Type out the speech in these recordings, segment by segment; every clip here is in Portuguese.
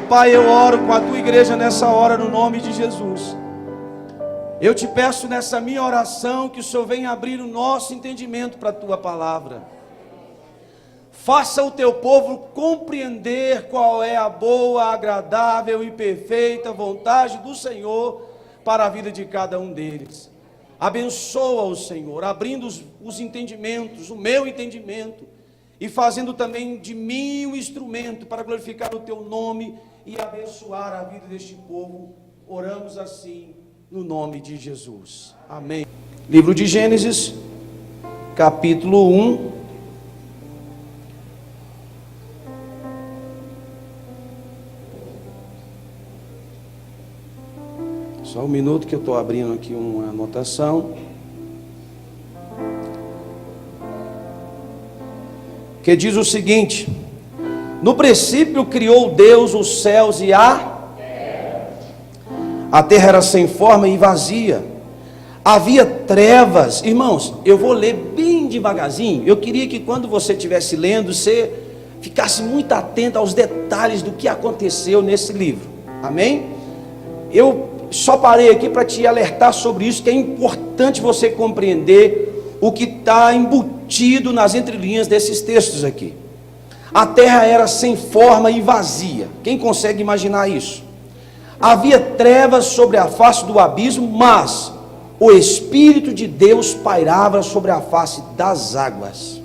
Pai, eu oro com a tua igreja nessa hora, no nome de Jesus. Eu te peço nessa minha oração que o Senhor venha abrir o nosso entendimento para a tua palavra. Faça o teu povo compreender qual é a boa, agradável e perfeita vontade do Senhor para a vida de cada um deles. Abençoa-o, Senhor, abrindo os entendimentos, o meu entendimento, e fazendo também de mim um instrumento para glorificar o teu nome e abençoar a vida deste povo. Oramos assim no nome de Jesus. Amém. Livro de Gênesis, capítulo 1. Só um minuto que eu estou abrindo aqui uma anotação. Que diz o seguinte: no princípio criou Deus os céus e a terra era sem forma e vazia, havia trevas. Irmãos, eu vou ler bem devagarzinho. Eu queria que quando você estivesse lendo, você ficasse muito atento aos detalhes do que aconteceu nesse livro. Amém? Eu só parei aqui para te alertar sobre isso, que é importante você compreender o que está embutido nas entrelinhas desses textos aqui. A terra era sem forma e vazia. Quem consegue imaginar isso? Havia trevas sobre a face do abismo, mas o Espírito de Deus pairava sobre a face das águas.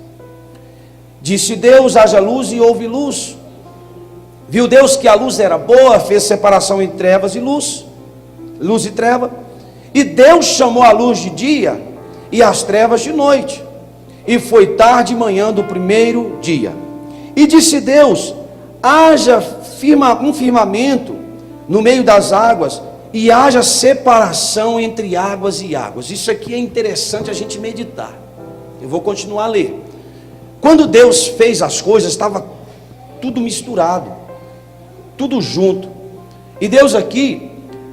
Disse Deus: haja luz, e houve luz. Viu Deus que a luz era boa, fez separação entre trevas e luz, luz e treva. E Deus chamou a luz de dia e as trevas de noite. E foi tarde e manhã do primeiro dia. E disse Deus: haja um firmamento no meio das águas, e haja separação entre águas e águas. Isso aqui é interessante a gente meditar. Eu vou continuar a ler. Quando Deus fez as coisas, estava tudo misturado, tudo junto. E Deus aqui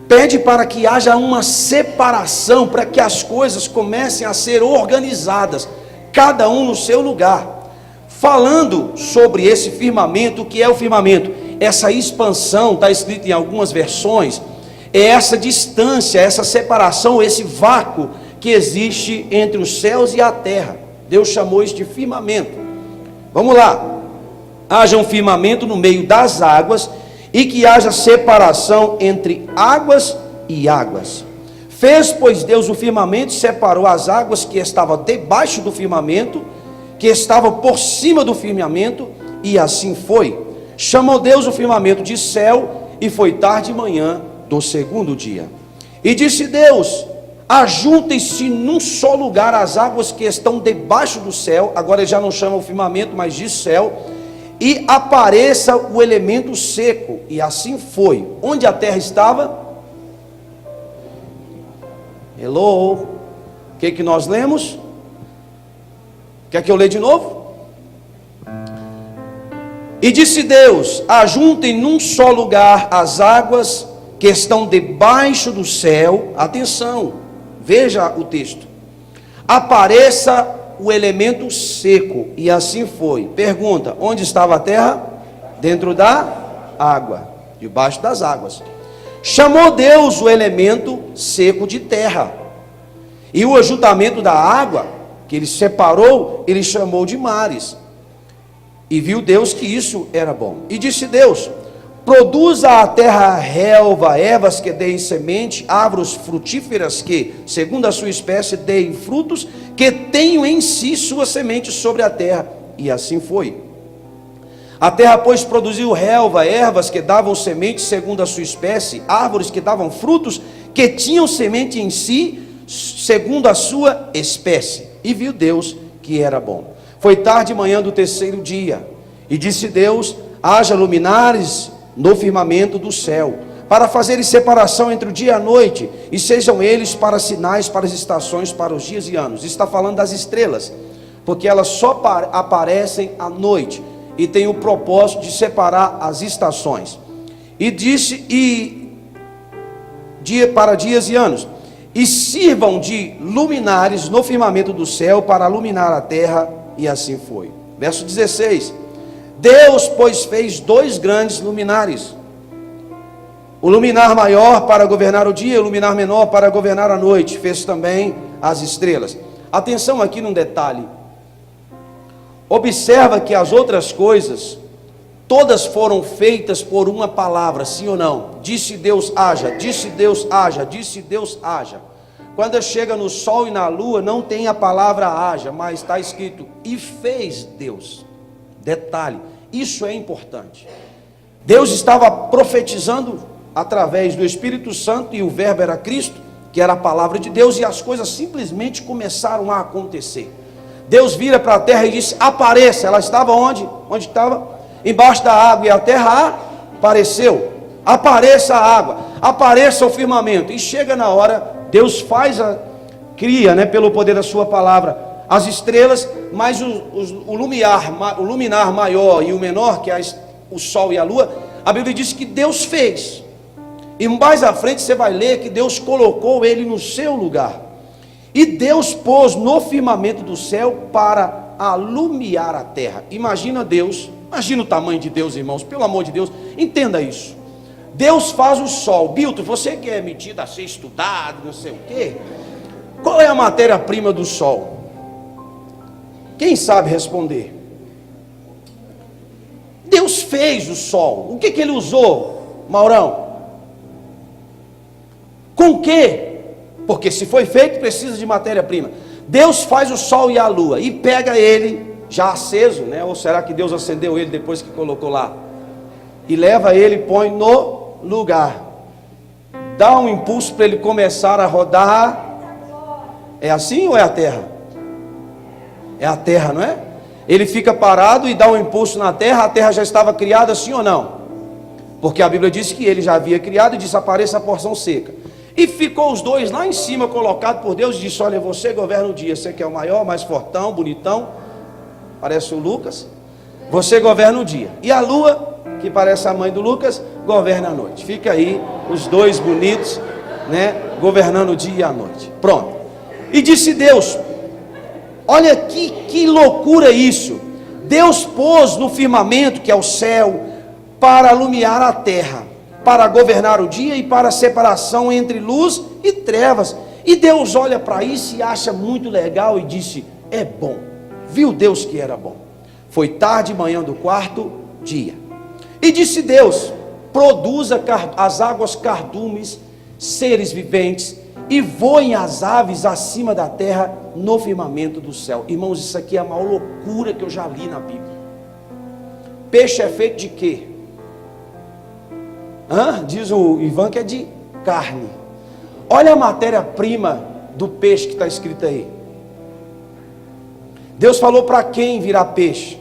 pede para que haja uma separação, para que as coisas comecem a ser organizadas, cada um no seu lugar. Falando sobre esse firmamento, o que é o firmamento? Essa expansão, está escrito em algumas versões, é essa distância, essa separação, esse vácuo que existe entre os céus e a terra. Deus chamou isso de firmamento. Vamos lá. Haja um firmamento no meio das águas, e que haja separação entre águas e águas. Fez, pois, Deus o firmamento, separou as águas que estavam debaixo do firmamento, que estavam por cima do firmamento, e assim foi. Chamou Deus o firmamento de céu, e foi tarde e manhã do segundo dia. E disse Deus: ajuntem-se num só lugar as águas que estão debaixo do céu. Agora ele já não chama o firmamento, mas diz céu. E apareça o elemento seco. E assim foi. Onde a terra estava? Hello? O que nós lemos? Quer que eu leia de novo? E disse Deus: ajuntem num só lugar as águas que estão debaixo do céu. Atenção, veja o texto. Apareça o elemento seco. E assim foi. Pergunta: onde estava a terra? Dentro da água, debaixo das águas. Chamou Deus o elemento seco de terra, e o ajuntamento da água que ele separou, ele chamou de mares. E viu Deus que isso era bom. E disse Deus: produza a terra relva, ervas que deem semente, árvores frutíferas que, segundo a sua espécie, deem frutos, que tenham em si sua semente sobre a terra. E assim foi. A terra, pois, produziu relva, ervas que davam semente segundo a sua espécie, árvores que davam frutos, que tinham semente em si, segundo a sua espécie. E viu Deus que era bom. Foi tarde e manhã do terceiro dia. E disse Deus: haja luminares no firmamento do céu, para fazerem separação entre o dia e a noite, e sejam eles para sinais, para as estações, para os dias e anos. Está falando das estrelas, porque elas só aparecem à noite, e tem o propósito de separar as estações. E disse, para dias e anos, e sirvam de luminares no firmamento do céu, para iluminar a terra. E assim foi. Verso 16: Deus, pois, fez 2 grandes luminares, O luminar maior para governar o dia, o luminar menor para governar a noite. Fez também as estrelas. Atenção aqui num detalhe. Observa que as outras coisas, todas foram feitas por uma palavra, sim ou não? Disse Deus haja, disse Deus haja, disse Deus haja. Quando chega no sol e na lua, não tem a palavra haja, mas está escrito, e fez Deus. Detalhe, isso é importante. Deus estava profetizando através do Espírito Santo, e o verbo era Cristo, que era a palavra de Deus, e as coisas simplesmente começaram a acontecer. Deus vira para a terra e disse, apareça. Ela estava onde? Onde estava? Embaixo da água, e a terra apareceu. Apareça a água, apareça o firmamento. E chega na hora, Deus cria, pelo poder da sua palavra, as estrelas, mas o luminar maior e o menor, que é o sol e a lua, a Bíblia diz que Deus fez. E mais à frente você vai ler que Deus colocou ele no seu lugar. E Deus pôs no firmamento do céu para alumiar a terra. Imagina Deus, imagina o tamanho de Deus, irmãos, pelo amor de Deus, entenda isso. Deus faz o sol. Bilton, você que é metido a ser estudado, não sei o quê, qual é a matéria-prima do sol? Quem sabe responder? Deus fez o sol. O que ele usou, Maurão? Com que? Porque se foi feito, precisa de matéria-prima. Deus faz o sol e a lua e pega ele já aceso, ou será que Deus acendeu ele depois que colocou lá? E leva ele e põe no lugar. Dá um impulso para ele começar a rodar. É assim ou é a terra? É a terra, não é? Ele fica parado e dá um impulso na terra. A terra já estava criada, sim ou não? Porque a Bíblia diz que ele já havia criado e disse, apareça a porção seca. E ficou os dois lá em cima, colocado por Deus, e disse, olha, você governa o dia, você que é o maior, mais fortão, bonitão, parece o Lucas, você governa o dia. E a lua, que parece a mãe do Lucas, governa a noite. Fica aí, os dois bonitos, governando o dia e a noite. Pronto. E disse Deus, olha que loucura isso, Deus pôs no firmamento, que é o céu, para alumiar a terra, para governar o dia e para a separação entre luz e trevas. E Deus olha para isso e acha muito legal e disse, é bom. Viu Deus que era bom. Foi tarde e manhã do quarto dia. E disse Deus, produza as águas cardumes, seres viventes, e voem as aves acima da terra no firmamento do céu. Irmãos, isso aqui é a maior loucura que eu já li na Bíblia. Peixe é feito de quê? Diz o Ivan que é de carne. Olha a matéria-prima do peixe que está escrito aí. Deus falou para quem virar peixe?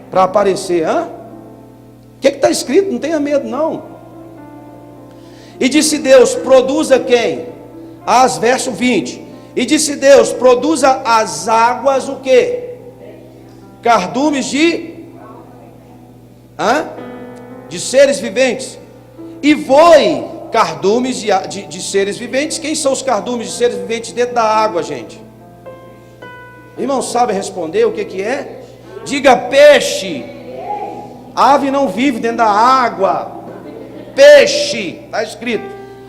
Para aparecer. O que está escrito? Não tenha medo não. E disse Deus, produza quem? Verso 20. E disse Deus, produza as águas o quê? Cardumes de seres viventes, e voe cardumes de seres viventes. Quem são os cardumes de seres viventes dentro da água, gente? Irmão, sabe responder o que é? Diga peixe. A ave não vive dentro da água. Peixe, está escrito.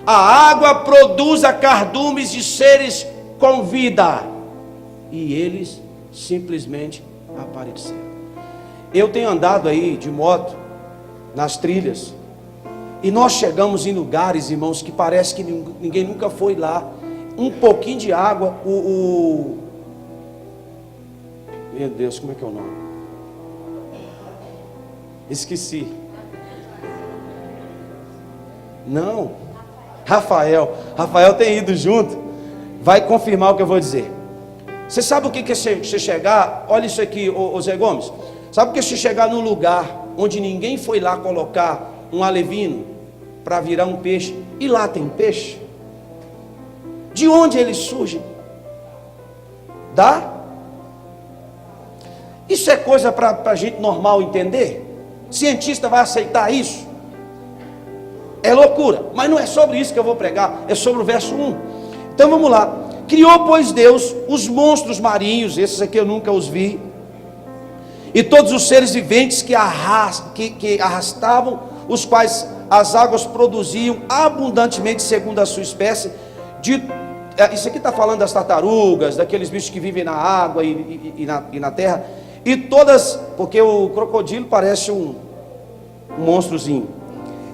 A água produz cardumes de seres com vida, e eles simplesmente apareceram. Eu tenho andado aí de moto nas trilhas, e nós chegamos em lugares, irmãos, que parece que ninguém nunca foi lá. Um pouquinho de água, meu Deus, como é que é o nome? Esqueci. Não, Rafael tem ido junto, vai confirmar o que eu vou dizer. Você sabe o que é você chegar? Olha isso aqui, ô Zé Gomes. Sabe o que é você chegar num lugar onde ninguém foi lá colocar um alevino para virar um peixe, e lá tem peixe? De onde eles surgem? Isso é coisa para gente normal entender? Cientista vai aceitar isso? É loucura. Mas não é sobre isso que eu vou pregar, é sobre o verso 1. Então vamos lá. Criou, pois, Deus os monstros marinhos, esses aqui eu nunca os vi, e todos os seres viventes que arrastavam os quais as águas produziam abundantemente segundo a sua espécie. Isso aqui está falando das tartarugas, daqueles bichos que vivem na água e na terra, e todas, porque o crocodilo parece um monstrozinho,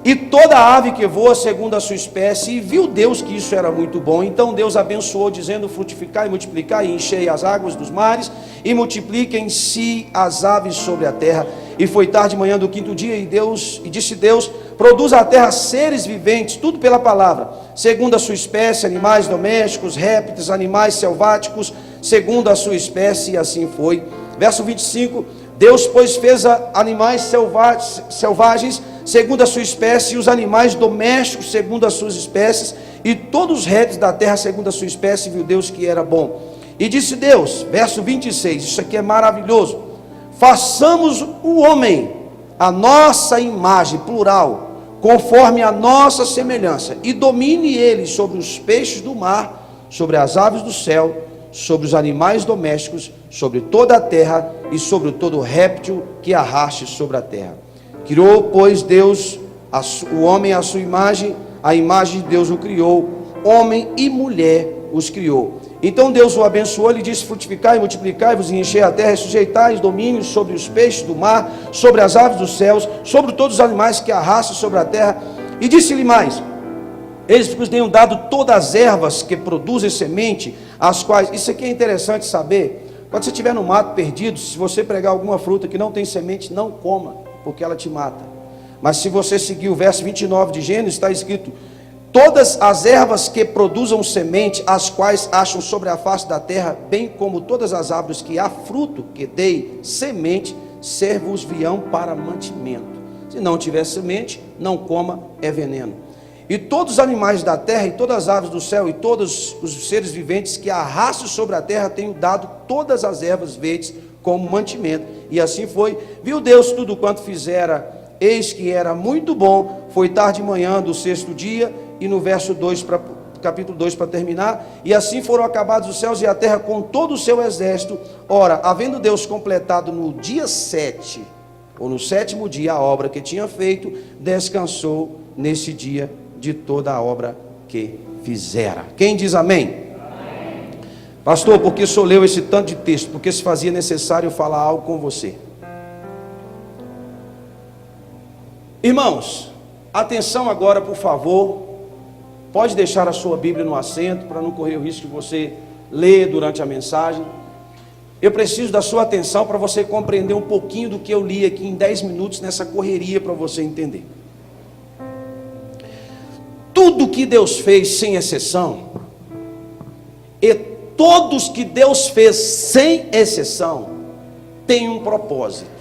e toda ave que voa segundo a sua espécie. E viu Deus que isso era muito bom. Então Deus abençoou, dizendo: frutificai e multiplicai, e enchei as águas dos mares, e multipliquem-se as aves sobre a terra. E foi tarde de manhã do quinto dia, e disse Deus: produz a terra seres viventes, tudo pela palavra, segundo a sua espécie, animais domésticos, répteis, animais selváticos, segundo a sua espécie. E assim foi. Verso 25: Deus, pois, fez animais selvagens segundo a sua espécie, e os animais domésticos segundo as suas espécies, e todos os répteis da terra segundo a sua espécie. Viu Deus que era bom. E disse Deus, verso 26, isso aqui é maravilhoso: façamos o homem a nossa imagem, plural, conforme a nossa semelhança, e domine ele sobre os peixes do mar, sobre as aves do céu, sobre os animais domésticos, sobre toda a terra, e sobre todo réptil que arraste sobre a terra. Criou, pois, Deus o homem à sua imagem, a imagem de Deus o criou, homem e mulher os criou. Então Deus o abençoou, lhe disse: frutificai e multiplicai-vos, e enchei a terra, e sujeitai domínios sobre os peixes do mar, sobre as aves dos céus, sobre todos os animais que arrastam sobre a terra. E disse-lhe mais: eles vos tenham dado todas as ervas que produzem semente, as quais... Isso aqui é interessante saber. Quando você estiver no mato perdido, se você pregar alguma fruta que não tem semente, não coma, porque ela te mata. Mas se você seguir o verso 29 de Gênesis, está escrito: todas as ervas que produzam semente, as quais acham sobre a face da terra, bem como todas as árvores que há fruto, que dei semente, servos-vião para mantimento. Se não tiver semente, não coma, é veneno. E todos os animais da terra, e todas as aves do céu, e todos os seres viventes que arrastam sobre a terra, tenho dado todas as ervas verdes como mantimento. E assim foi. Viu Deus tudo quanto fizera, eis que era muito bom. Foi tarde de manhã do sexto dia. E no verso 2, capítulo 2, para terminar: e assim foram acabados os céus e a terra com todo o seu exército. Ora, havendo Deus completado no dia 7, ou no sétimo dia, a obra que tinha feito, descansou nesse dia de toda a obra que fizera. Quem diz amém? Amém. Pastor, por que o senhor leu esse tanto de texto? Porque se fazia necessário falar algo com você. Irmãos, atenção agora, por favor. Pode deixar a sua Bíblia no assento, para não correr o risco de você ler durante a mensagem. Eu preciso da sua atenção para você compreender um pouquinho do que eu li aqui em 10 minutos, nessa correria, para você entender. Tudo que Deus fez, sem exceção, e todos que Deus fez, sem exceção, tem um propósito.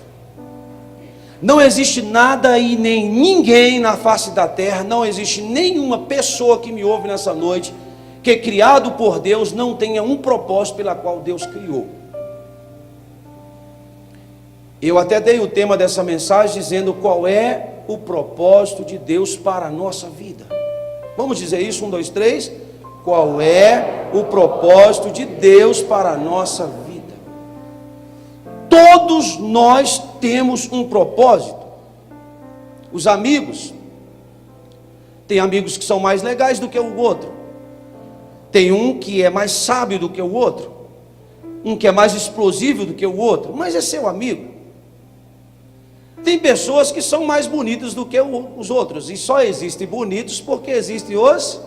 Não existe nada e nem ninguém na face da terra, não existe nenhuma pessoa que me ouve nessa noite, que criado por Deus não tenha um propósito pela qual Deus criou. Eu até dei o tema dessa mensagem dizendo qual é o propósito de Deus para a nossa vida. Vamos dizer isso, 1, 2, 3. Qual é o propósito de Deus para a nossa vida? Todos nós temos um propósito. Os amigos, tem amigos que são mais legais do que o outro. Tem um que é mais sábio do que o outro. Um que é mais explosivo do que o outro, mas é seu amigo. Tem pessoas que são mais bonitas do que os outros, e só existem bonitos porque existem os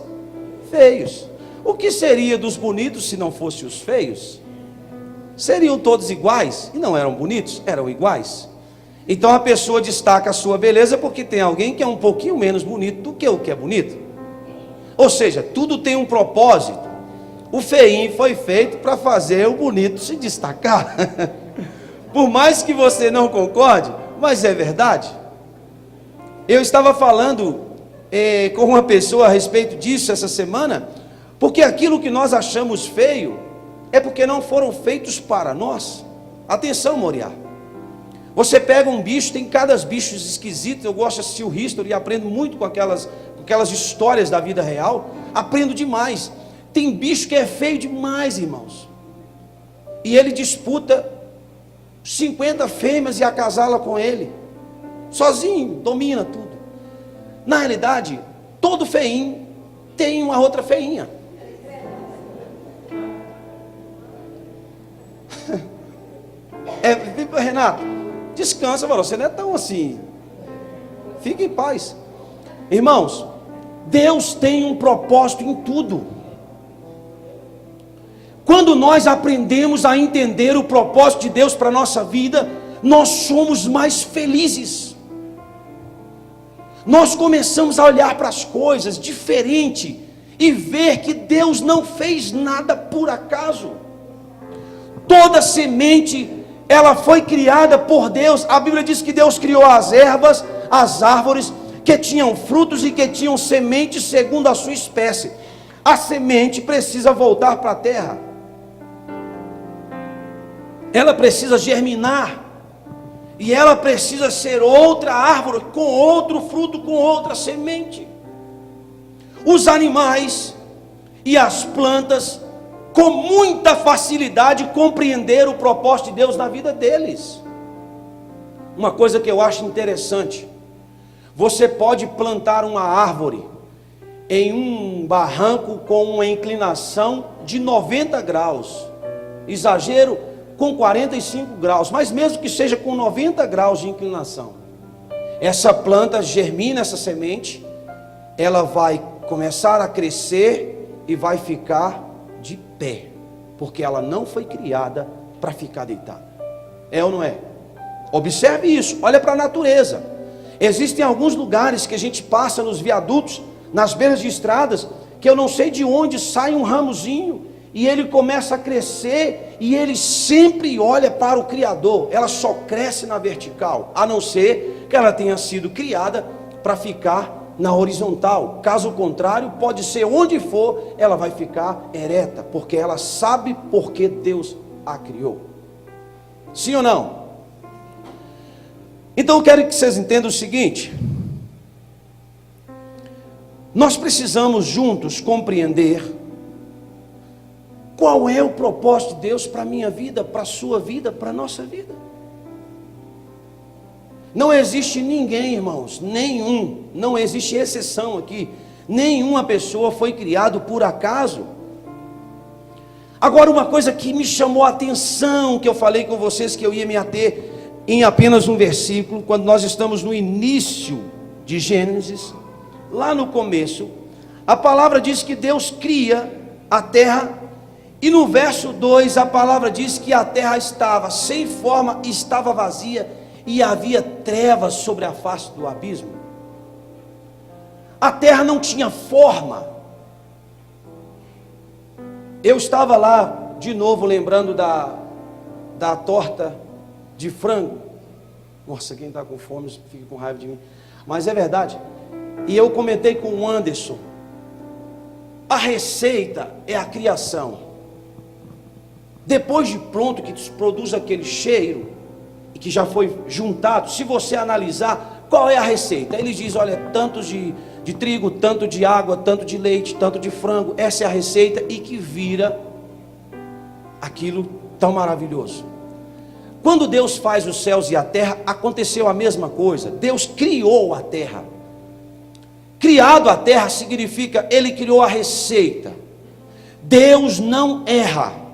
feios. O que seria dos bonitos se não fossem os feios? Seriam todos iguais? E não eram bonitos? Eram iguais. Então a pessoa destaca a sua beleza porque tem alguém que é um pouquinho menos bonito do que o que é bonito. Ou seja, tudo tem um propósito. O feinho foi feito para fazer o bonito se destacar. Por mais que você não concorde, mas é verdade. Eu estava falando com uma pessoa a respeito disso essa semana, porque aquilo que nós achamos feio é porque não foram feitos para nós. Atenção, Moriá. Você pega um bicho, tem cada bicho esquisito. Eu gosto de assistir o History e aprendo muito com aquelas histórias da vida real. Aprendo demais. Tem bicho que é feio demais, irmãos. E ele disputa 50 fêmeas e acasala com ele. Sozinho, domina tudo. Na realidade, todo feinho tem uma outra feinha. Renato, descansa, mano, você não é tão assim. Fique em paz. Irmãos, Deus tem um propósito em tudo. Quando nós aprendemos a entender o propósito de Deus para a nossa vida, nós somos mais felizes. Nós começamos a olhar para as coisas diferente e ver que Deus não fez nada por acaso. Toda semente, ela foi criada por Deus. A Bíblia diz que Deus criou as ervas, as árvores que tinham frutos e que tinham sementes segundo a sua espécie. A semente precisa voltar para a terra. Ela precisa germinar. E ela precisa ser outra árvore, com outro fruto, com outra semente. Os animais e as plantas, com muita facilidade, compreenderam o propósito de Deus na vida deles. Uma coisa que eu acho interessante: você pode plantar uma árvore em um barranco com uma inclinação de 90 graus. Exagero, com 45 graus, mas mesmo que seja com 90 graus de inclinação, essa planta germina essa semente, ela vai começar a crescer e vai ficar de pé, porque ela não foi criada para ficar deitada. É ou não é? Observe isso, olha para a natureza. Existem alguns lugares que a gente passa nos viadutos, nas beiras de estradas, que eu não sei de onde sai um ramozinho, e ele começa a crescer, e ele sempre olha para o Criador. Ela só cresce na vertical, a não ser que ela tenha sido criada para ficar na horizontal. Caso contrário, pode ser onde for, ela vai ficar ereta, porque ela sabe porque Deus a criou. Sim ou não? Então eu quero que vocês entendam o seguinte: nós precisamos juntos compreender qual é o propósito de Deus para a minha vida, para a sua vida, para a nossa vida. Não existe ninguém, irmãos, nenhum, não existe exceção aqui, nenhuma pessoa foi criado por acaso. Agora, uma coisa que me chamou a atenção, que eu falei com vocês que eu ia me ater em apenas um versículo, quando nós estamos no início de Gênesis, lá no começo, a palavra diz que Deus cria a terra. E no verso 2 a palavra diz que a terra estava sem forma, estava vazia, e havia trevas sobre a face do abismo. A terra não tinha forma. Eu estava lá, de novo, lembrando da torta de frango. Nossa, quem está com fome fica com raiva de mim. Mas é verdade. E eu comentei com o Anderson: a receita é a criação. Depois de pronto, que produz aquele cheiro, e que já foi juntado, se você analisar, qual é a receita? Ele diz: olha, tanto de trigo, tanto de água, tanto de leite, tanto de frango, essa é a receita, e que vira aquilo tão maravilhoso. Quando Deus faz os céus e a terra, aconteceu a mesma coisa. Deus criou a terra. Criado a terra significa, Ele criou a receita. Deus não erra.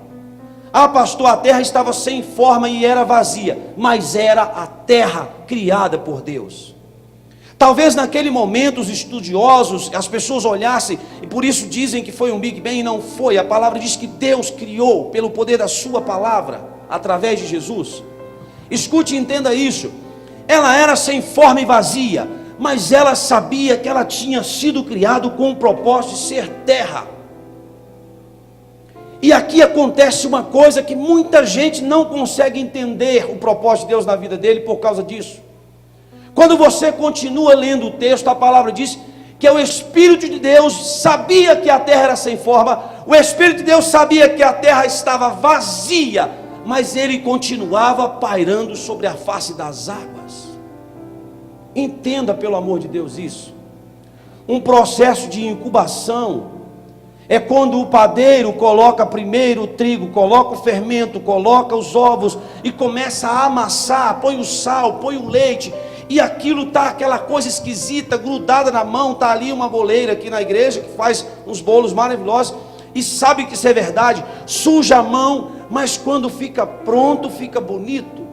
Ah, pastor, a terra estava sem forma e era vazia, mas era a terra criada por Deus. Talvez naquele momento os estudiosos, as pessoas olhassem, e por isso dizem que foi um Big Bang, e não foi. A palavra diz que Deus criou pelo poder da sua palavra, através de Jesus. Escute e entenda isso. Ela era sem forma e vazia, mas ela sabia que ela tinha sido criada com o propósito de ser terra. E aqui acontece uma coisa que muita gente não consegue entender o propósito de Deus na vida dele por causa disso. Quando você continua lendo o texto, a palavra diz que o Espírito de Deus sabia que a terra era sem forma, o Espírito de Deus sabia que a terra estava vazia, mas ele continuava pairando sobre a face das águas. Entenda, pelo amor de Deus, isso. Um processo de incubação é quando o padeiro coloca primeiro o trigo, coloca o fermento, coloca os ovos e começa a amassar, põe o sal, põe o leite, e aquilo está aquela coisa esquisita, grudada na mão. Está ali uma boleira aqui na igreja que faz uns bolos maravilhosos, e sabe que isso é verdade, suja a mão, mas quando fica pronto, fica bonito.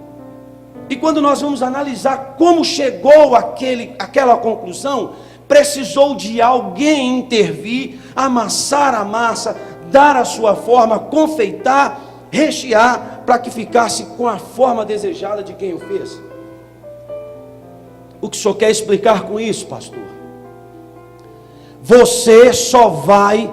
E quando nós vamos analisar como chegou aquela conclusão, precisou de alguém intervir, amassar a massa, dar a sua forma, confeitar, rechear, para que ficasse com a forma desejada de quem o fez. O que o senhor quer explicar com isso, pastor? Você só vai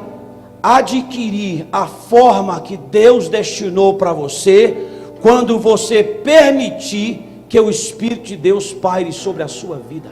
adquirir a forma que Deus destinou para você quando você permitir que o Espírito de Deus paire sobre a sua vida.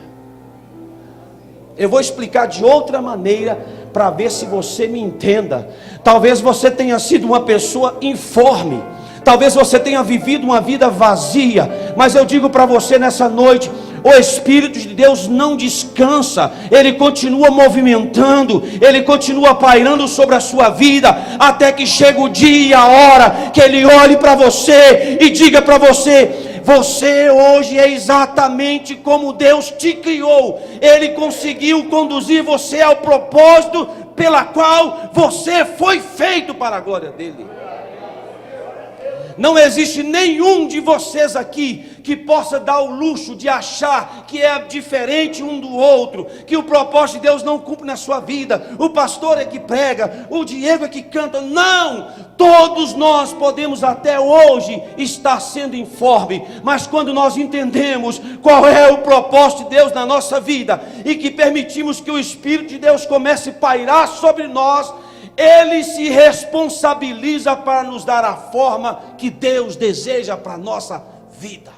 Eu vou explicar de outra maneira para ver se você me entenda. Talvez você tenha sido uma pessoa informe, talvez você tenha vivido uma vida vazia, mas eu digo para você nessa noite, o Espírito de Deus não descansa, Ele continua movimentando, Ele continua pairando sobre a sua vida, até que chega o dia e a hora que Ele olhe para você e diga para você: você hoje é exatamente como Deus te criou. Ele conseguiu conduzir você ao propósito pela qual você foi feito para a glória dEle. Não existe nenhum de vocês aqui que possa dar o luxo de achar que é diferente um do outro, que o propósito de Deus não cumpre na sua vida. O pastor é que prega, o Diego é que canta. Não! Todos nós podemos até hoje estar sendo informe, mas quando nós entendemos qual é o propósito de Deus na nossa vida e que permitimos que o Espírito de Deus comece a pairar sobre nós, Ele se responsabiliza para nos dar a forma que Deus deseja para a nossa vida.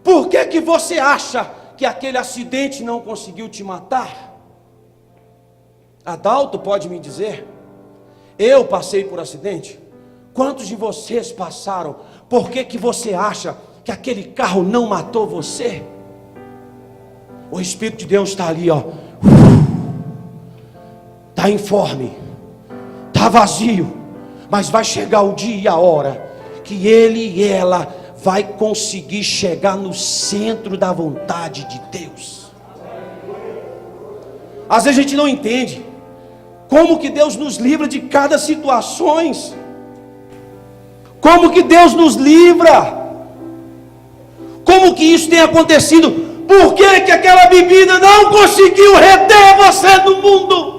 Por que você acha que aquele acidente não conseguiu te matar? Adalto pode me dizer? Eu passei por acidente. Quantos de vocês passaram? Por que você acha que aquele carro não matou você? O Espírito de Deus está ali, ó. Está informe, está vazio, mas vai chegar o dia e a hora que ele e ela vai conseguir chegar no centro da vontade de Deus. Às vezes a gente não entende como que Deus nos livra de cada situações, como que Deus nos livra, como que isso tem acontecido. Por que que aquela bebida não conseguiu reter você no mundo?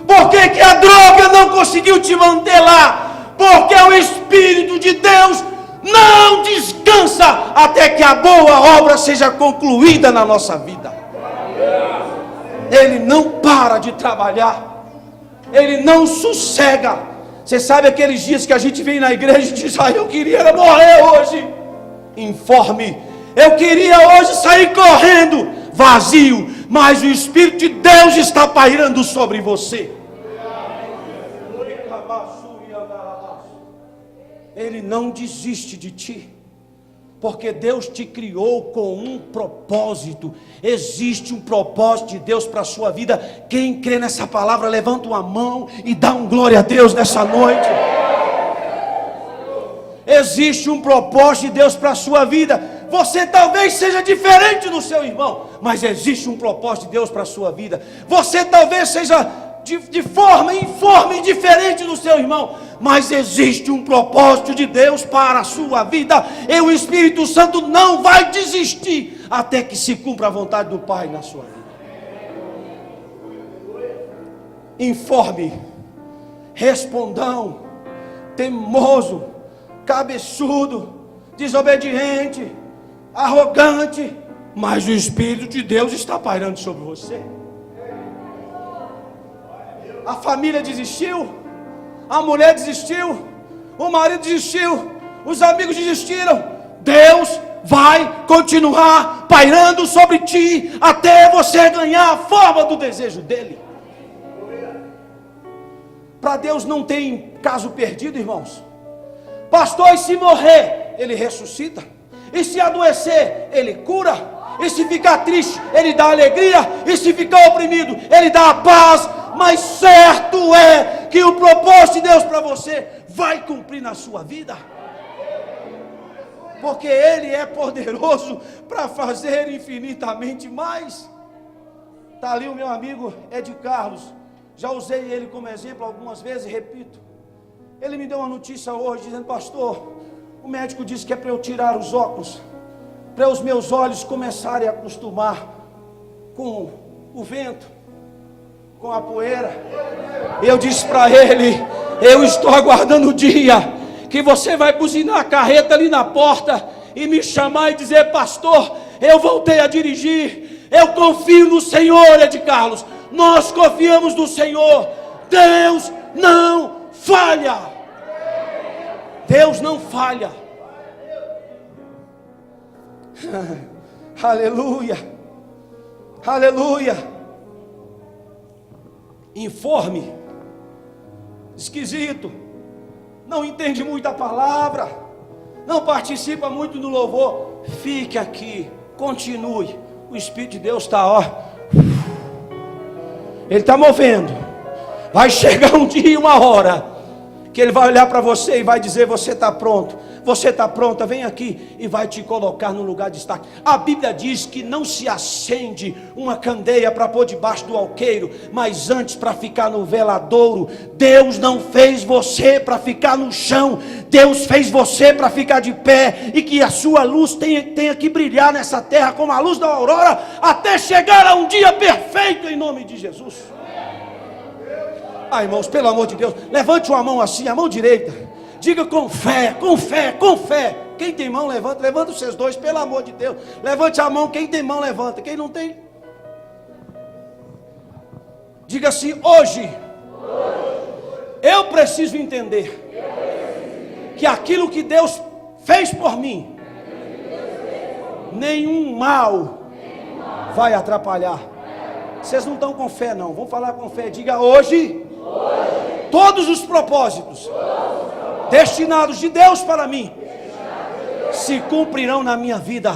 Por que que a droga não conseguiu te manter lá? Porque o Espírito de Deus não descansa até que a boa obra seja concluída na nossa vida. Ele não para de trabalhar, Ele não sossega. Você sabe aqueles dias que a gente vem na igreja e diz: eu queria morrer hoje. Informe. Eu queria hoje sair correndo, vazio, mas o Espírito de Deus está pairando sobre você. Ele não desiste de ti, porque Deus te criou com um propósito. Existe um propósito de Deus para a sua vida. Quem crê nessa palavra, levanta uma mão e dá um glória a Deus nessa noite. Existe um propósito de Deus para a sua vida. Você talvez seja diferente do seu irmão, mas existe um propósito de Deus para a sua vida. Você talvez seja de forma informe, diferente do seu irmão, mas existe um propósito de Deus para a sua vida. E o Espírito Santo não vai desistir até que se cumpra a vontade do Pai na sua vida. Informe, respondão, teimoso, cabeçudo, desobediente, arrogante, mas o Espírito de Deus está pairando sobre você. A família desistiu, a mulher desistiu, o marido desistiu, os amigos desistiram. Deus vai continuar pairando sobre ti até você ganhar a forma do desejo dele. Para Deus não tem caso perdido, irmãos. Pastor, e se morrer, ele ressuscita. E se adoecer, ele cura. E se ficar triste, ele dá alegria. E se ficar oprimido, ele dá a paz. Mas certo é que o propósito de Deus para você vai cumprir na sua vida. porque Ele é poderoso para fazer infinitamente mais. Está ali o meu amigo Ed Carlos, já usei ele como exemplo algumas vezes e repito. Ele me deu uma notícia hoje dizendo: pastor, o médico disse que é para eu tirar os óculos, para os meus olhos começarem a acostumar com o vento, com a poeira. Eu disse para ele: eu estou aguardando o dia que você vai buzinar a carreta ali na porta e me chamar e dizer: pastor, eu voltei a dirigir, eu confio no Senhor. Ed Carlos, nós confiamos no Senhor. Deus não falha. Deus não falha. Aleluia, aleluia. Informe, esquisito, não entende muito a palavra, não participa muito do louvor. Fique aqui, continue. O Espírito de Deus está, ó, Ele está movendo. Vai chegar um dia, uma hora, que Ele vai olhar para você e vai dizer: você está pronto, você está pronta, vem aqui, e vai te colocar no lugar de destaque. A Bíblia diz que não se acende uma candeia para pôr debaixo do alqueiro, mas antes para ficar no veladouro. Deus não fez você para ficar no chão, Deus fez você para ficar de pé, e que a sua luz tenha que brilhar nessa terra como a luz da aurora, até chegar a um dia perfeito, em nome de Jesus. Ah, irmãos, pelo amor de Deus, levante uma mão assim, a mão direita, diga com fé, com fé, com fé. Quem tem mão, levanta, levanta os seus dois, pelo amor de Deus. Levante a mão, quem tem mão, levanta. Quem não tem, diga assim: hoje eu preciso entender que aquilo que Deus fez por mim, nenhum mal vai atrapalhar. Vocês não estão com fé não, vamos falar com fé. Diga: hoje todos os propósitos destinados de Deus para mim se cumprirão na minha vida.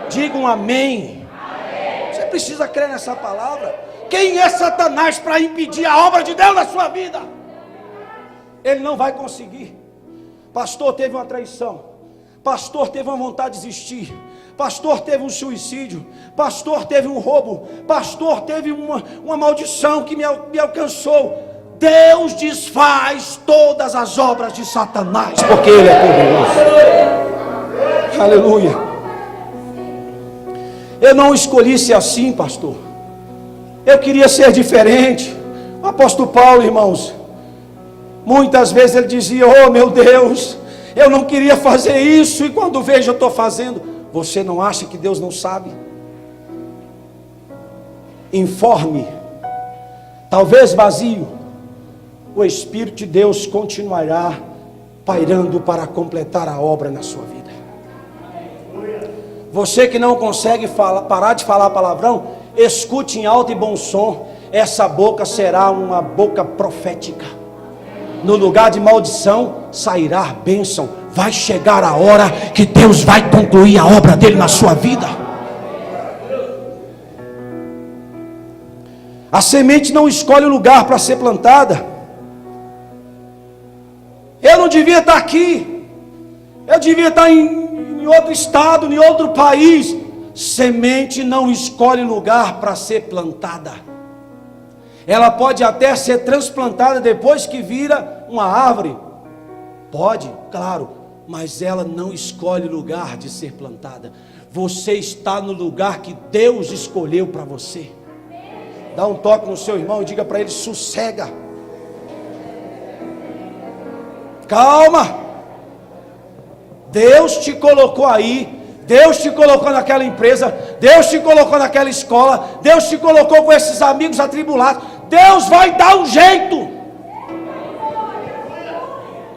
Digam amém. Você precisa crer nessa palavra. Quem é Satanás para impedir a obra de Deus na sua vida? Ele não vai conseguir. Pastor teve uma traição, pastor teve uma vontade de desistir, pastor teve um suicídio, pastor teve um roubo, pastor teve uma maldição que me alcançou. Deus desfaz todas as obras de Satanás, porque Ele é poderoso. Aleluia. Eu não escolhi ser assim, pastor. Eu queria ser diferente. O apóstolo Paulo, irmãos, muitas vezes ele dizia: oh meu Deus, eu não queria fazer isso, e quando vejo eu estou fazendo. Você não acha que Deus não sabe? Informe, talvez vazio, o Espírito de Deus continuará pairando para completar a obra na sua vida. Você que não consegue parar de falar palavrão, escute em alto e bom som. Essa boca será uma boca profética. No lugar de maldição sairá bênção. Vai chegar a hora que Deus vai concluir a obra dele na sua vida. A semente não escolhe o lugar para ser plantada. Eu não devia estar aqui, eu devia estar em outro estado, em outro país. Semente não escolhe lugar para ser plantada. Ela pode até ser transplantada depois que vira uma árvore, pode, claro, mas ela não escolhe lugar de ser plantada. Você está no lugar que Deus escolheu para você. Dá um toque no seu irmão e diga para ele: sossega, calma. Deus te colocou aí, Deus te colocou naquela empresa, Deus te colocou naquela escola, Deus te colocou com esses amigos atribulados. Deus vai dar um jeito.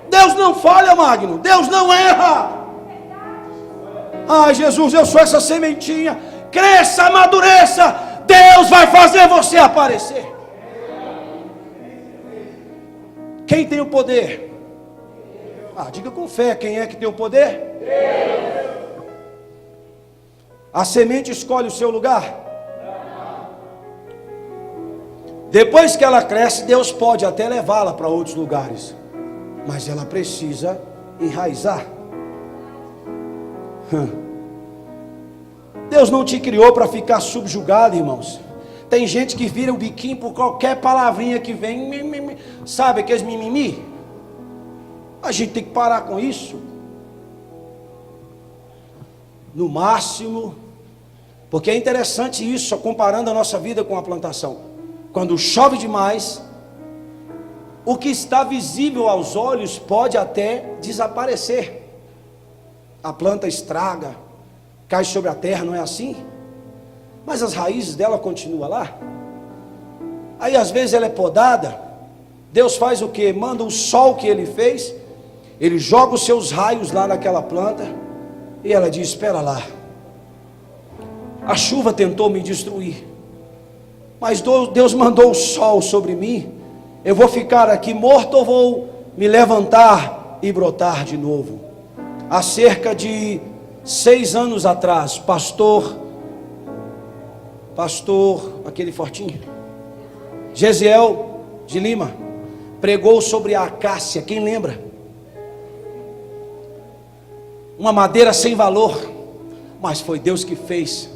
Deus não falha, Magno, Deus não erra. Ai, Jesus, eu sou essa sementinha. Cresça, amadureça, Deus vai fazer você aparecer. Quem tem o poder? Diga com fé, quem é que tem o poder? Deus. A semente escolhe o seu lugar? Depois que ela cresce, Deus pode até levá-la para outros lugares, mas ela precisa enraizar. Deus não te criou para ficar subjugado, irmãos. Tem gente que vira o biquinho por qualquer palavrinha que vem, sabe aqueles mimimi? A gente tem que parar com isso. No máximo, porque é interessante isso, só comparando a nossa vida com a plantação. Quando chove demais, o que está visível aos olhos pode até desaparecer. A planta estraga, cai sobre a terra, não é assim? Mas as raízes dela continuam lá. Aí às vezes ela é podada. Deus faz o que? Manda o sol que Ele fez. Ele joga os seus raios lá naquela planta. E ela diz: espera lá. A chuva tentou me destruir, mas Deus mandou o sol sobre mim. Eu vou ficar aqui morto ou vou me levantar e brotar de novo? Há cerca de 6 anos atrás, pastor, aquele fortinho, Gesiel de Lima, pregou sobre a acácia. Quem lembra? Uma madeira sem valor, mas foi Deus que fez.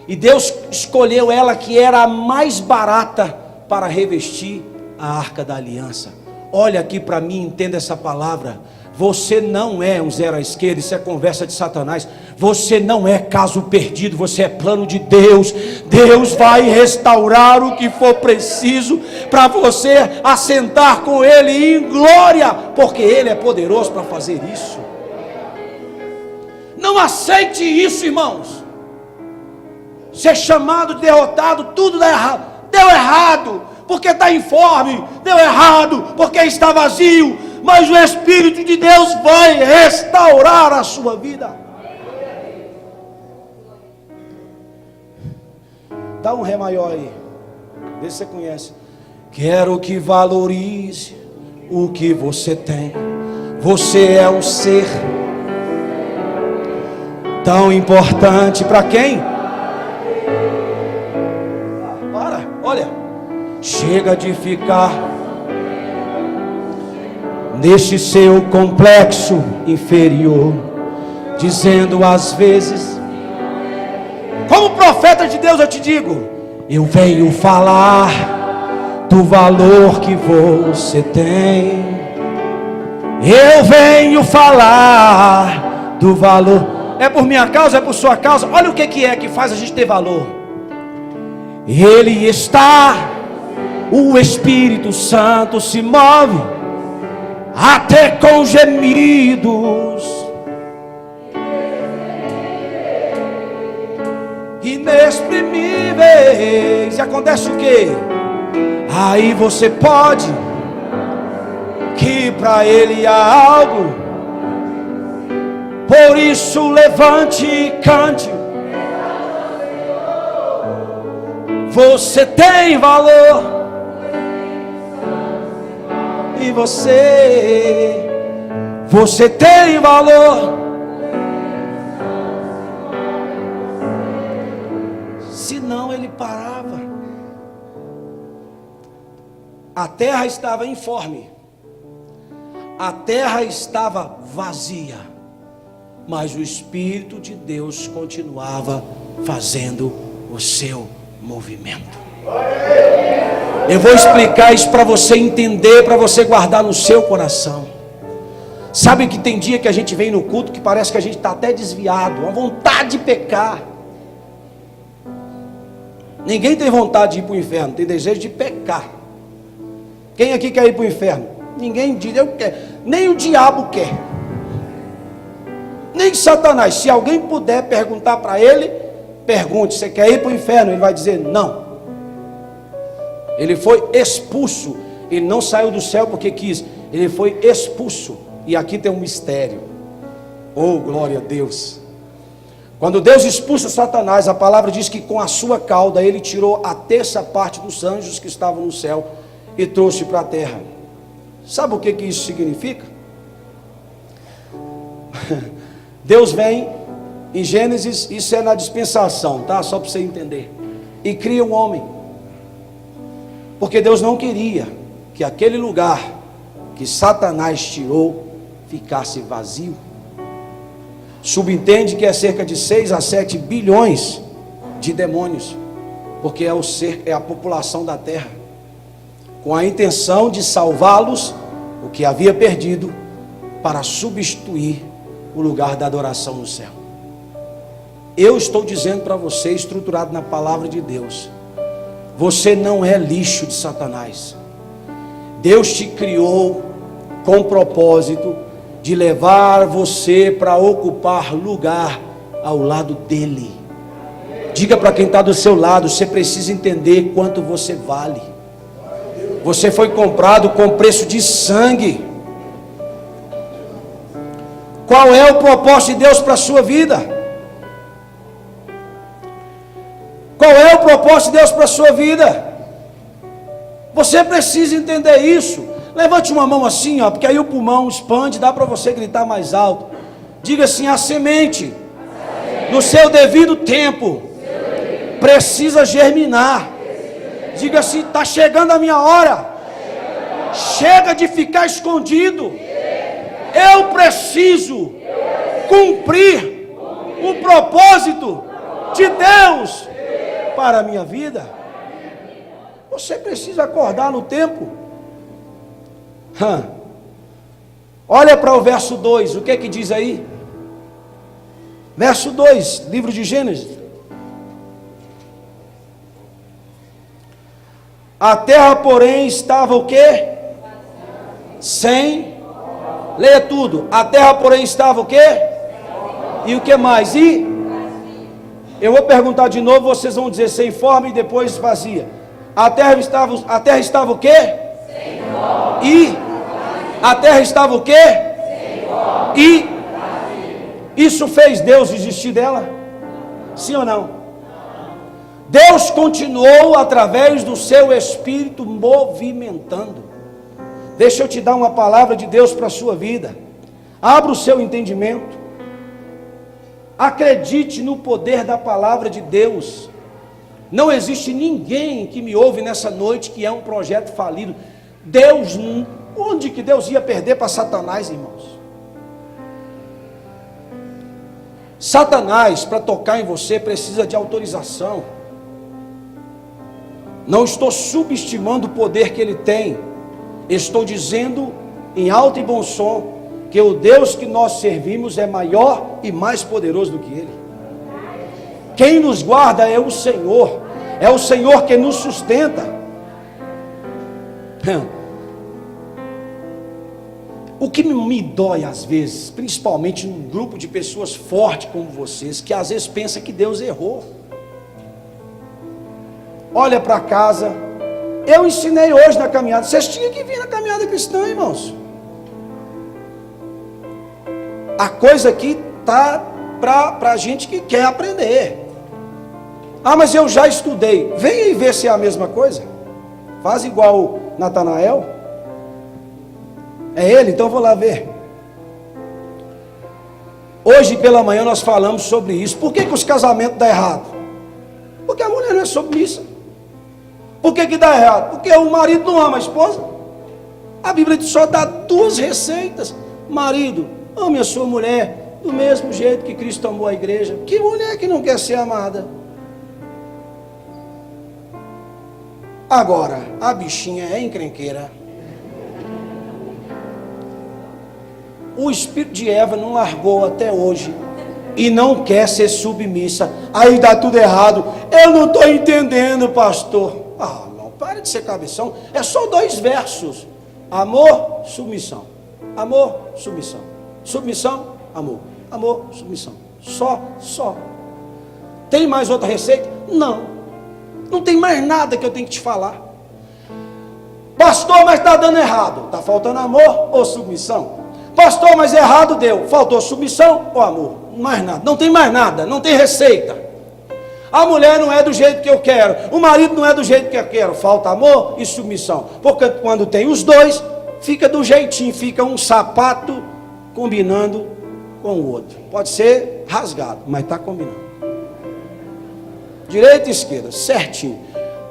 E Deus escolheu ela, que era a mais barata, para revestir a arca da aliança. Olha aqui para mim, entenda essa palavra. Você não é um zero à esquerda, isso é conversa de Satanás. Você não é caso perdido, você é plano de Deus. Deus vai restaurar o que for preciso para você assentar com Ele em glória, porque Ele é poderoso para fazer isso. Não aceite isso, irmãos. Ser chamado de derrotado, tudo dá errado. Deu errado porque está informe, deu errado porque está vazio, mas o Espírito de Deus vai restaurar a sua vida. Dá um ré maior aí, vê se você conhece. Quero que valorize o que você tem. Você é um ser tão importante para quem? Olha, chega de ficar neste seu complexo inferior, dizendo às vezes, como profeta de Deus eu te digo, eu venho falar do valor que você tem. Eu venho falar do valor. É por minha causa, é por sua causa. Olha o que é que faz a gente ter valor. Ele está, o Espírito Santo se move, até com gemidos inexprimíveis. E acontece o que? Aí você pode, que para Ele há algo. Por isso levante e cante. Você tem valor. E você tem valor. Senão Ele parava. A terra estava informe. A terra estava vazia. Mas o Espírito de Deus continuava fazendo o seu movimento. Eu vou explicar isso para você entender, para você guardar no seu coração. Sabe que tem dia que a gente vem no culto que parece que a gente está até desviado, uma vontade de pecar. Ninguém tem vontade de ir para o inferno, tem desejo de pecar. Quem aqui quer ir para o inferno? Ninguém diz, eu quero. Nem o diabo quer, nem Satanás. Se alguém puder perguntar para ele, pergunte, você quer ir para o inferno? Ele vai dizer não. Ele foi expulso. Ele não saiu do céu porque quis. Ele foi expulso. E aqui tem um mistério. Oh, glória a Deus. Quando Deus expulsa Satanás, a palavra diz que com a sua cauda ele tirou a terça parte dos anjos que estavam no céu e trouxe para a terra. Sabe o que isso significa? Deus vem em Gênesis, isso é na dispensação, tá? Só para você entender. E cria um homem. Porque Deus não queria que aquele lugar que Satanás tirou ficasse vazio. Subentende que é cerca de 6 a 7 bilhões de demônios, porque é a população da terra, com a intenção de salvá-los, o que havia perdido, para substituir o lugar da adoração no céu. Eu estou dizendo para você, estruturado na palavra de Deus, você não é lixo de Satanás. Deus te criou com o propósito de levar você para ocupar lugar ao lado dele. Diga para quem está do seu lado, você precisa entender quanto você vale. Você foi comprado com preço de sangue. Qual é o propósito de Deus para a sua vida? Qual é o propósito de Deus para a sua vida? Você precisa entender isso. Levante uma mão assim, ó, porque aí o pulmão expande, dá para você gritar mais alto. Diga assim: a semente, no seu devido tempo, precisa germinar. Diga assim: está chegando a minha hora. Chega de ficar escondido. Eu preciso cumprir o propósito de Deus para a minha vida. Você precisa acordar no tempo. Olha para o verso 2, o que que diz aí? Verso 2, livro de Gênesis. A terra, porém, estava o quê? Sem. Leia tudo. A terra, porém, estava o quê? E o que mais? E eu vou perguntar de novo, vocês vão dizer sem forma e depois vazia. A terra estava o quê? Sem forma. E a terra estava o quê? Sem forma. E isso fez Deus desistir dela? Sim ou não? Deus continuou através do seu Espírito movimentando. Deixa eu te dar uma palavra de Deus para a sua vida. Abra o seu entendimento. Acredite no poder da palavra de Deus. Não existe ninguém que me ouve nessa noite que é um projeto falido. Deus, onde que Deus ia perder para Satanás, irmãos? Satanás, para tocar em você, precisa de autorização. Não estou subestimando o poder que ele tem. Estou dizendo em alto e bom som que o Deus que nós servimos é maior e mais poderoso do que ele. Quem nos guarda é o Senhor que nos sustenta. O que me dói às vezes, principalmente num grupo de pessoas fortes como vocês, que às vezes pensa que Deus errou. Olha para casa. Eu ensinei hoje na caminhada. Vocês tinham que vir na caminhada cristã, irmãos. A coisa aqui está para a gente que quer aprender. Ah, mas eu já estudei. Venha e vê se é a mesma coisa. Faz igual o Natanael. É ele, então eu vou lá ver. Hoje pela manhã nós falamos sobre isso. Por que os casamentos dão errado? Porque a mulher não é submissa. Por que dá errado? Porque o marido não ama a esposa. A Bíblia só dá 2 receitas. Marido, ame a sua mulher do mesmo jeito que Cristo amou a igreja. Que mulher que não quer ser amada? Agora, a bichinha é encrenqueira. O espírito de Eva não largou até hoje e não quer ser submissa. Aí dá tudo errado. Eu não estou entendendo, pastor. Ah, não, para de ser cabeção. É só 2 versos. Amor, submissão. Amor, submissão. Submissão, amor. Amor, submissão. Só. Tem mais outra receita? Não. Não tem mais nada que eu tenho que te falar. Pastor, mas está dando errado. Está faltando amor ou submissão? Pastor, mas errado deu. Faltou submissão ou amor? Mais nada. Não tem mais nada. Não tem receita. A mulher não é do jeito que eu quero. O marido não é do jeito que eu quero. Falta amor e submissão. Porque quando tem os dois, fica do jeitinho. Fica um sapato combinando com o outro. Pode ser rasgado, mas está combinando. Direita e esquerda, certinho.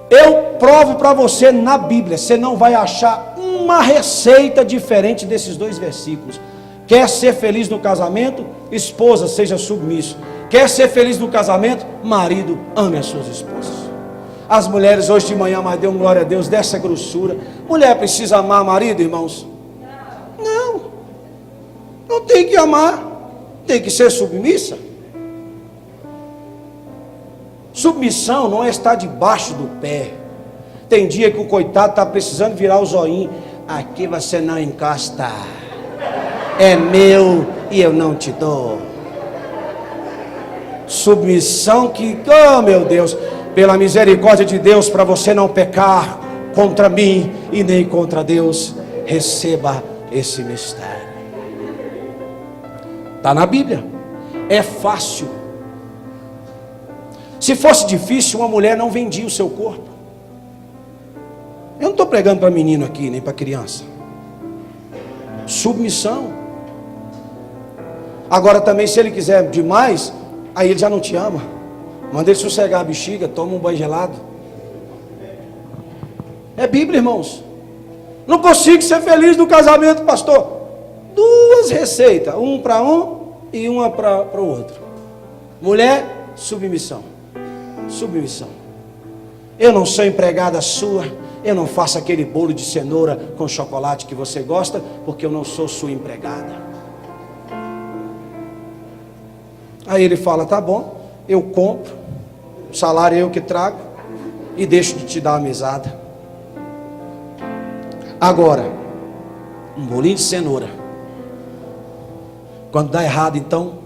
Eu provo para você na Bíblia. Você não vai achar uma receita diferente desses 2 versículos. Quer ser feliz no casamento? Esposa, seja submisso. Quer ser feliz no casamento? Marido, ame as suas esposas. As mulheres hoje de manhã, mas deu glória a Deus, dessa grossura. Mulher precisa amar marido, irmãos? Não. Não tem que amar. Tem que ser submissa. Submissão não é estar debaixo do pé. Tem dia que o coitado está precisando virar o zoinho. Aqui você não encosta. É meu e eu não te dou. Submissão que, oh meu Deus, pela misericórdia de Deus, para você não pecar contra mim e nem contra Deus, receba esse mistério. Está na Bíblia. É fácil. Se fosse difícil, uma mulher não vendia o seu corpo. Eu não estou pregando para menino aqui, nem para criança. Submissão. Agora também, se ele quiser demais, aí ele já não te ama. Manda ele sossegar a bexiga, toma um banho gelado. É Bíblia, irmãos. Não consigo ser feliz no casamento, pastor. Duas receitas, um para um e uma para o outro. Mulher, submissão. Submissão. Eu não sou empregada sua. Eu não faço aquele bolo de cenoura com chocolate que você gosta, porque eu não sou sua empregada. Aí ele fala, tá bom, eu compro, o salário é eu que trago e deixo de te dar a mesada. Agora, um bolinho de cenoura, quando dá errado, então,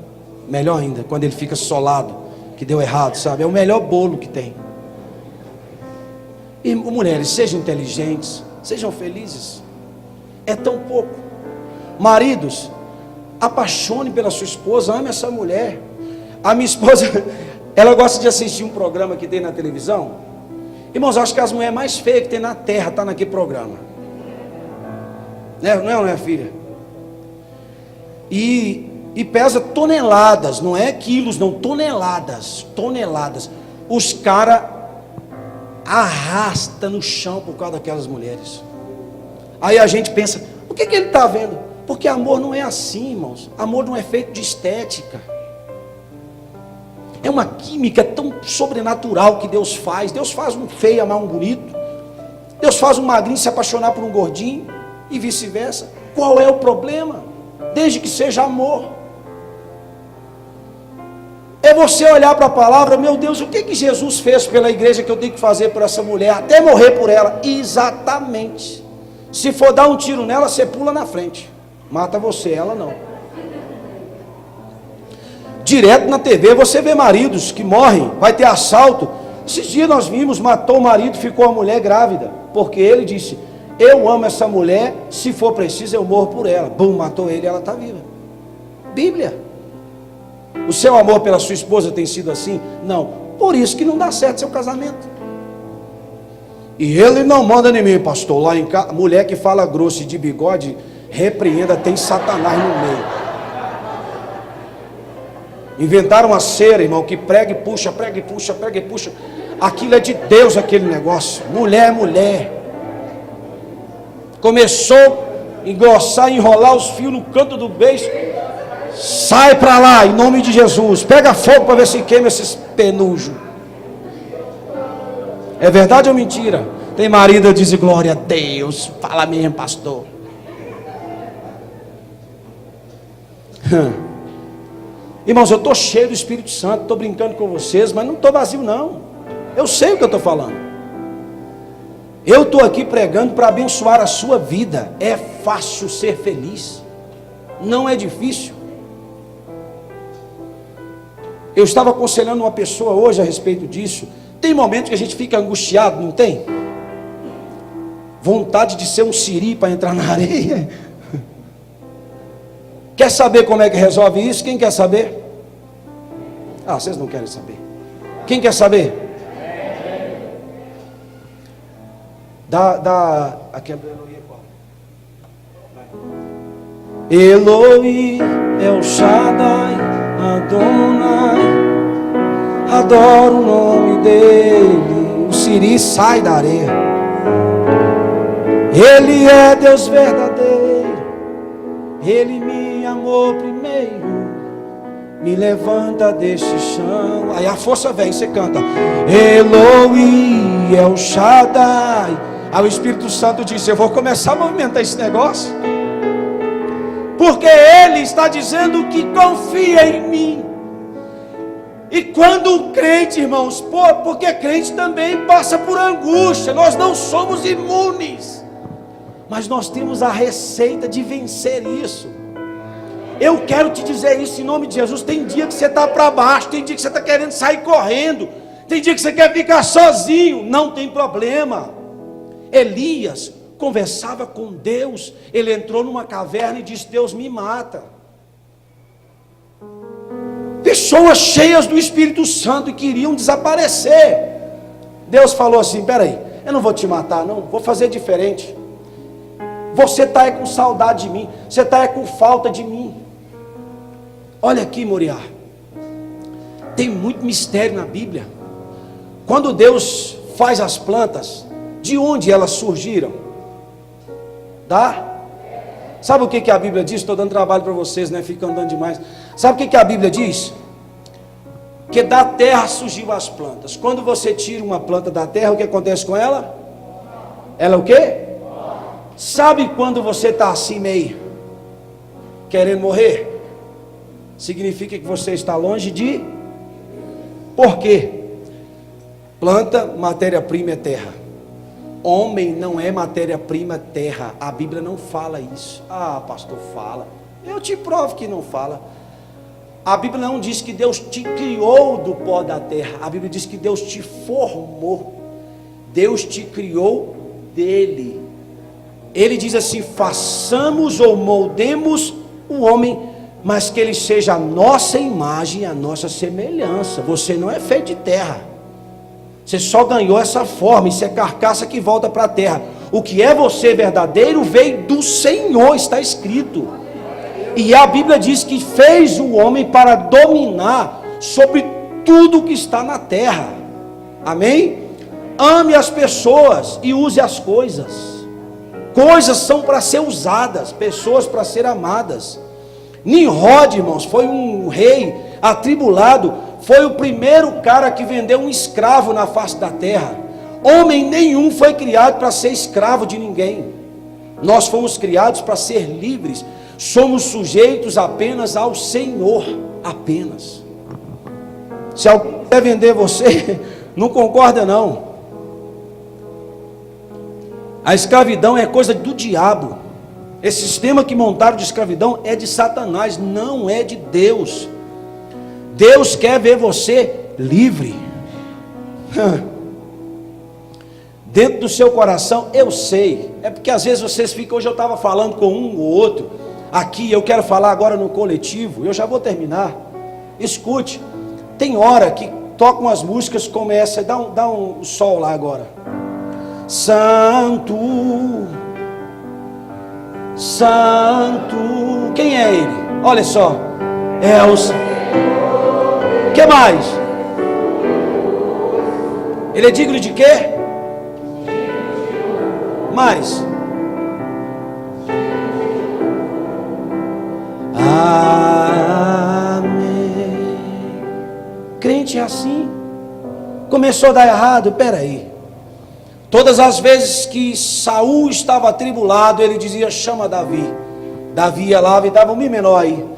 melhor ainda, quando ele fica solado, que deu errado, sabe? É o melhor bolo que tem. E mulheres, sejam inteligentes, sejam felizes. É tão pouco. Maridos, apaixone pela sua esposa, ame essa mulher. A minha esposa, ela gosta de assistir um programa que tem na televisão. Irmãos, acho que as mulheres mais feias que tem na terra estão naquele programa. Não é, filha? E pesa toneladas, não é quilos, não, toneladas. Os caras arrastam no chão por causa daquelas mulheres. Aí a gente pensa, o que ele está vendo? Porque amor não é assim, irmãos. Amor não é feito de estética. É uma química tão sobrenatural que Deus faz. Deus faz um feio amar um bonito. Deus faz um magrinho se apaixonar por um gordinho. E vice-versa. Qual é o problema? Desde que seja amor. É você olhar para a palavra, meu Deus, o que Jesus fez pela igreja que eu tenho que fazer por essa mulher, até morrer por ela? Exatamente. Se for dar um tiro nela, você pula na frente. Mata você, ela não. Direto na TV você vê maridos que morrem, vai ter assalto. Esses dias nós vimos, matou o marido, ficou a mulher grávida, porque ele disse, eu amo essa mulher, se for preciso eu morro por ela. Bum, matou ele e ela está viva. Bíblia. O seu amor pela sua esposa tem sido assim? Não. Por isso que não dá certo seu casamento. E ele não manda em mim, pastor. Lá em casa, mulher que fala grosso e de bigode, repreenda, tem Satanás no meio. Inventaram uma cera, irmão, que prega e puxa, prega e puxa, prega e puxa. Aquilo é de Deus, aquele negócio. Mulher é mulher. Começou a engrossar, enrolar os fios no canto do beijo. Sai para lá, em nome de Jesus. Pega fogo para ver se queima esses penujos. É verdade ou mentira? Tem marido que diz glória a Deus. Fala mesmo, pastor. Irmãos, eu estou cheio do Espírito Santo, estou brincando com vocês, mas não estou vazio não. Eu sei o que eu estou falando. Eu estou aqui pregando para abençoar a sua vida. É fácil ser feliz. Não é difícil. Eu estava aconselhando uma pessoa hoje a respeito disso. Tem momentos que a gente fica angustiado, não tem? Vontade de ser um siri para entrar na areia. Quer saber como é que resolve isso? Quem quer saber? Ah, vocês não querem saber. Quem quer saber? Dá aquela do Eloí, qual? Eloí, El Shaddai, Adonai, adoro o nome dele. O siri sai da areia. Ele é Deus verdadeiro. Ele me amou amor primeiro me levanta deste chão. Aí a força vem, você canta Eloi, El Shaddai. Aí o Espírito Santo diz: eu vou começar a movimentar esse negócio, porque Ele está dizendo que confia em mim. E quando o crente, irmãos, porque crente também passa por angústia, nós não somos imunes, mas nós temos a receita de vencer isso. Eu quero te dizer isso em nome de Jesus. Tem dia que você está para baixo, tem dia que você está querendo sair correndo, tem dia que você quer ficar sozinho, não tem problema. Elias conversava com Deus, ele entrou numa caverna e disse: Deus me mata. Pessoas cheias do Espírito Santo e queriam desaparecer. Deus falou assim: peraí, eu não vou te matar não, vou fazer diferente. Você está com saudade de mim, você está com falta de mim. Olha aqui, Moriá, tem muito mistério na Bíblia. Quando Deus faz as plantas, de onde elas surgiram? Sabe o que a Bíblia diz? Estou dando trabalho para vocês, né? Fica andando demais. Sabe o que a Bíblia diz? Que da terra surgiu as plantas. Quando você tira uma planta da terra, o que acontece com ela? Ela o quê? Sabe quando você está assim meio querendo morrer? Significa que você está longe de... Por quê? Planta, matéria-prima é terra. Homem não é matéria-prima, terra. A Bíblia não fala isso. Ah, pastor, fala. Eu te provo que não fala. A Bíblia não diz que Deus te criou do pó da terra. A Bíblia diz que Deus te formou. Deus te criou dele. Ele diz assim: façamos ou moldemos o homem, mas que ele seja a nossa imagem, a nossa semelhança. Você não é feito de terra. Você só ganhou essa forma, isso é carcaça que volta para a terra. O que é você verdadeiro veio do Senhor, está escrito. E a Bíblia diz que fez o homem para dominar sobre tudo que está na terra. Amém? Ame as pessoas e use as coisas. Coisas são para ser usadas, pessoas para ser amadas. Nimrod, irmãos, foi um rei atribulado. Foi o primeiro cara que vendeu um escravo na face da terra. Homem nenhum foi criado para ser escravo de ninguém. Nós fomos criados para ser livres. Somos sujeitos apenas ao Senhor, apenas. Se alguém quer vender você, não concorda não. A escravidão é coisa do diabo. Esse sistema que montaram de escravidão é de Satanás, não é de Deus. Deus quer ver você livre. Dentro do seu coração, eu sei. É porque às vezes vocês ficam... Hoje eu estava falando com um ou outro. Aqui eu quero falar agora no coletivo. Eu já vou terminar. Escute. Tem hora que tocam as músicas como essa. Dá um sol lá agora. Santo, Santo. Quem é ele? Olha só. É o... O que mais? Ele é digno de quê? Mais. Amém. Crente é assim. Começou a dar errado, peraí. Todas as vezes que Saul estava atribulado, ele dizia: chama Davi. Davi ia lá e dava um mi menor aí.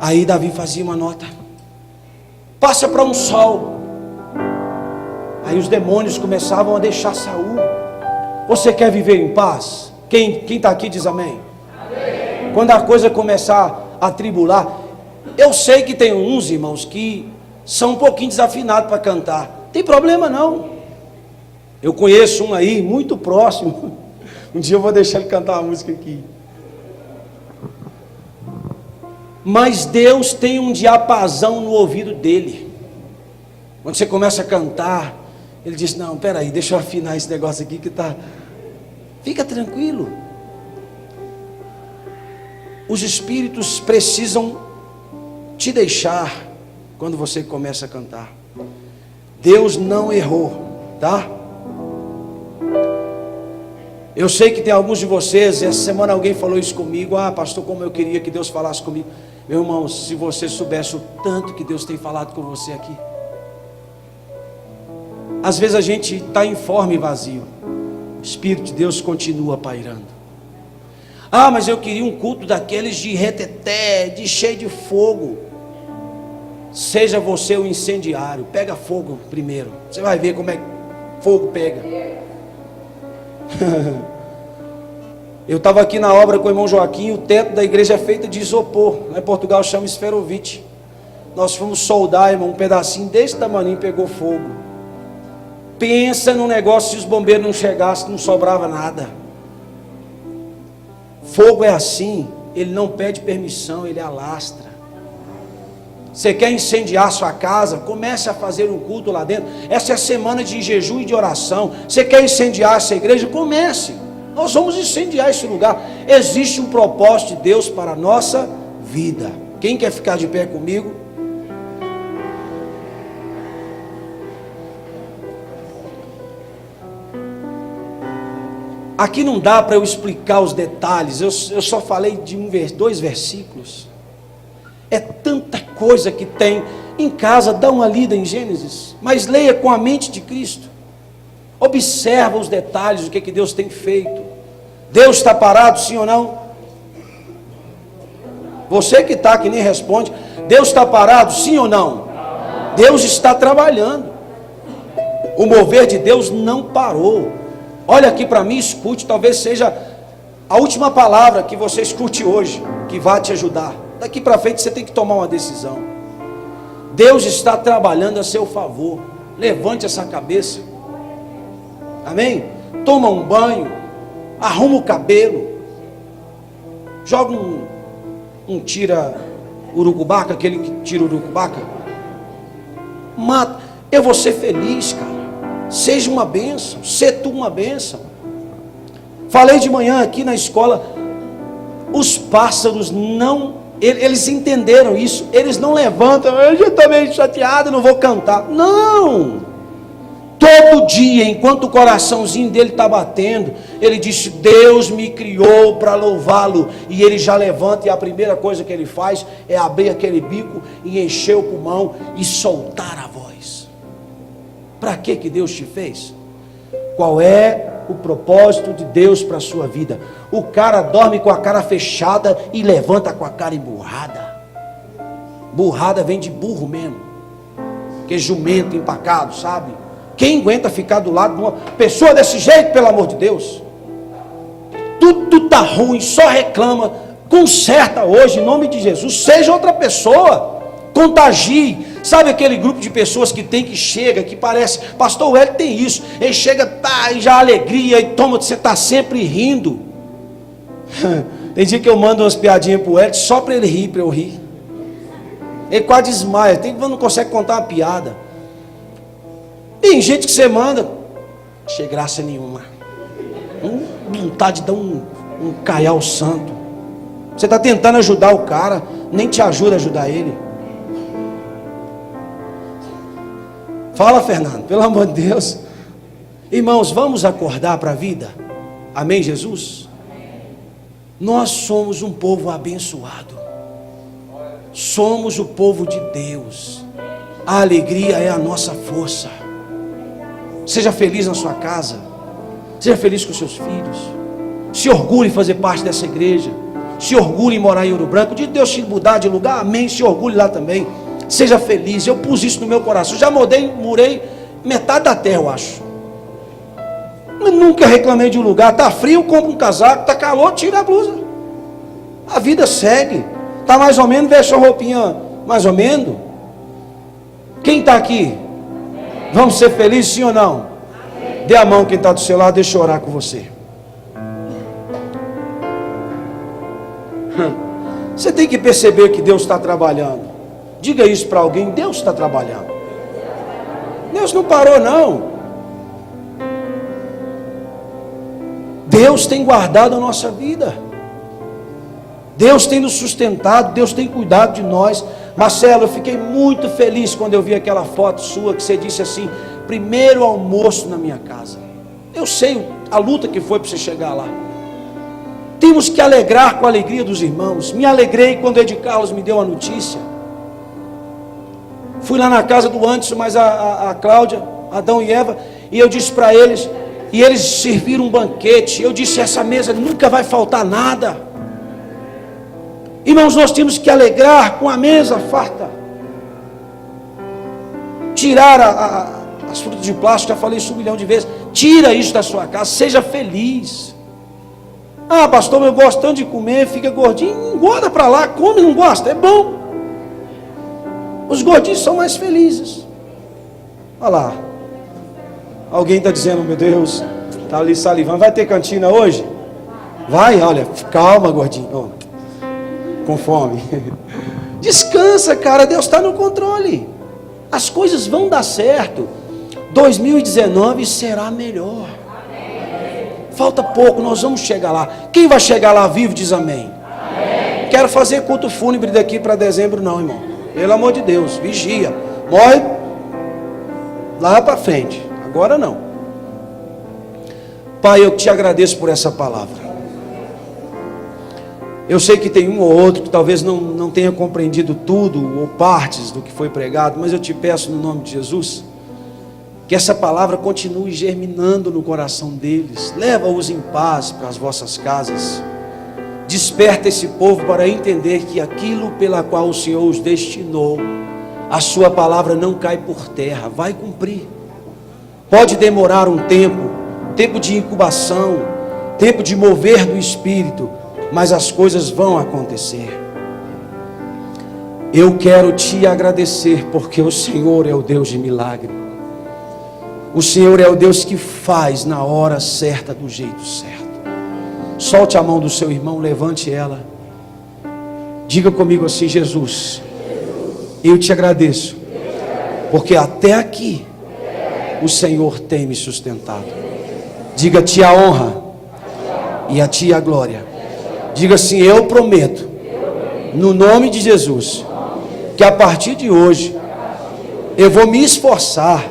Aí Davi fazia uma nota. Passa para um sol. Aí os demônios começavam a deixar Saul. Você quer viver em paz? Quem está aqui diz amém. Amém. Quando a coisa começar a tribular. Eu sei que tem uns irmãos que são um pouquinho desafinados para cantar. Tem problema não. Eu conheço um aí muito próximo. Um dia eu vou deixar ele cantar uma música aqui. Mas Deus tem um diapasão no ouvido dele. Quando você começa a cantar, ele diz: não, peraí, deixa eu afinar esse negócio aqui que tá. Fica tranquilo. Os espíritos precisam te deixar quando você começa a cantar. Deus não errou, tá? Eu sei que tem alguns de vocês, essa semana alguém falou isso comigo, pastor, como eu queria que Deus falasse comigo. Meu irmão, se você soubesse o tanto que Deus tem falado com você aqui. Às vezes a gente está informe e vazio, o Espírito de Deus continua pairando. Mas eu queria um culto daqueles de reteté, de cheio de fogo. Seja você o incendiário, pega fogo primeiro, você vai ver como é que fogo pega. Eu estava aqui na obra com o irmão Joaquim, o teto da igreja é feito de isopor, lá em Portugal chama esferovite. Nós fomos soldar, irmão, um pedacinho desse tamanho pegou fogo. Pensa no negócio, se os bombeiros não chegassem, não sobrava nada. Fogo é assim, ele não pede permissão, ele alastra. Você quer incendiar sua casa? Comece a fazer um culto lá dentro. Essa é a semana de jejum e de oração. Você quer incendiar essa igreja? Comece. Nós vamos incendiar esse lugar. Existe um propósito de Deus para a nossa vida. Quem quer ficar de pé comigo? Aqui não dá para eu explicar os detalhes. Eu só falei de dois versículos. É tanta coisa que tem em casa. Dá uma lida em Gênesis, mas leia com a mente de Cristo. Observa os detalhes do que Deus tem feito. Deus está parado, sim ou não? Você que está aqui nem responde. Deus está parado, sim ou não? Deus está trabalhando. O mover de Deus não parou. Olha aqui para mim, escute. Talvez seja a última palavra que você escute hoje, que vai te ajudar. Daqui para frente você tem que tomar uma decisão. Deus está trabalhando a seu favor. Levante essa cabeça. Amém? Toma um banho, arruma o cabelo, joga um tira urucubaca, aquele que tira urucubaca. Mata. Eu vou ser feliz, cara. Seja uma bênção, ser tu uma bênção. Falei de manhã aqui na escola, os pássaros não, eles entenderam isso, eles não levantam, eu já estou meio chateado, não vou cantar. Não! Todo dia, enquanto o coraçãozinho dele está batendo, ele disse, Deus me criou para louvá-lo. E ele já levanta e a primeira coisa que ele faz é abrir aquele bico e encher o pulmão e soltar a voz. Para que Deus te fez? Qual é o propósito de Deus para a sua vida? O cara dorme com a cara fechada e levanta com a cara emburrada. Burrada vem de burro mesmo, que é jumento empacado, sabe? Quem aguenta ficar do lado de uma pessoa desse jeito, pelo amor de Deus? Tudo está ruim, só reclama. Conserta hoje, em nome de Jesus. Seja outra pessoa, contagie. Sabe aquele grupo de pessoas que chega, que parece, pastor Wellington tem isso, ele chega, e já alegria, e toma, você está sempre rindo. Tem dia que eu mando umas piadinhas para o Wellington, só para ele rir, para eu rir. Ele quase desmaia, não consegue contar uma piada. Tem gente que você manda, não achei graça nenhuma. Vontade de dar um caial santo. Você está tentando ajudar o cara, nem te ajuda a ajudar ele. Fala, Fernando, pelo amor de Deus. Irmãos, vamos acordar para a vida. Amém, Jesus? Nós somos um povo abençoado. Somos o povo de Deus. A alegria é a nossa força. Seja feliz na sua casa. Seja feliz com seus filhos. Se orgulhe em fazer parte dessa igreja. Se orgulhe em morar em Ouro Branco. De Deus te mudar de lugar, amém. Se orgulhe lá também. Seja feliz. Eu pus isso no meu coração. Já murei metade da terra, eu acho. Eu nunca reclamei de um lugar. Está frio, compra um casaco. Está calor, tira a blusa. A vida segue. Está mais ou menos, veste uma roupinha mais ou menos. Quem está aqui? Vamos ser felizes, sim ou não? Dê a mão quem está do seu lado, deixa eu orar com você. Você tem que perceber que Deus está trabalhando. Diga isso para alguém, Deus está trabalhando. Deus não parou não. Deus tem guardado a nossa vida. Deus tem nos sustentado, Deus tem cuidado de nós. Marcelo, eu fiquei muito feliz quando eu vi aquela foto sua que você disse assim, primeiro almoço na minha casa. Eu sei a luta que foi para você chegar lá. Temos que alegrar com a alegria dos irmãos. Me alegrei quando o Ed Carlos me deu a notícia. Fui lá na casa do Anderson, mas a Cláudia, Adão e Eva, e eu disse para eles, e eles serviram um banquete. Eu disse, essa mesa nunca vai faltar nada. Irmãos, nós temos que alegrar com a mesa farta. Tirar as frutas de plástico, já falei isso 1 milhão de vezes. Tira isso da sua casa, seja feliz. Ah, pastor, eu gosto tanto de comer, fica gordinho, engorda para lá, come, não gosta, é bom. Os gordinhos são mais felizes. Olha lá. Alguém está dizendo, meu Deus, está ali salivando. Vai ter cantina hoje? Vai, olha, calma, gordinho. Oh, com fome. Descansa, cara, Deus está no controle. As coisas vão dar certo. 2019 será melhor. Falta pouco, nós vamos chegar lá. Quem vai chegar lá vivo diz amém. Quero fazer culto fúnebre daqui para dezembro não, irmão. Pelo amor de Deus, vigia. Morre lá para frente. Agora não. Pai, eu te agradeço por essa palavra. Eu sei que tem um ou outro que talvez não tenha compreendido tudo ou partes do que foi pregado, mas eu te peço no nome de Jesus, que essa palavra continue germinando no coração deles. Leva-os em paz para as vossas casas. Desperta esse povo para entender que aquilo pela qual o Senhor os destinou, a sua palavra não cai por terra, vai cumprir. Pode demorar um tempo de incubação, tempo de mover do Espírito, mas as coisas vão acontecer. Eu quero te agradecer, porque o Senhor é o Deus de milagre. O Senhor é o Deus que faz na hora certa, do jeito certo. Solte a mão do seu irmão, levante ela. Diga comigo assim: Jesus, eu te agradeço, porque até aqui o Senhor tem me sustentado. Diga: te a honra e a ti a glória. Diga assim: eu prometo, no nome de Jesus, que a partir de hoje eu vou me esforçar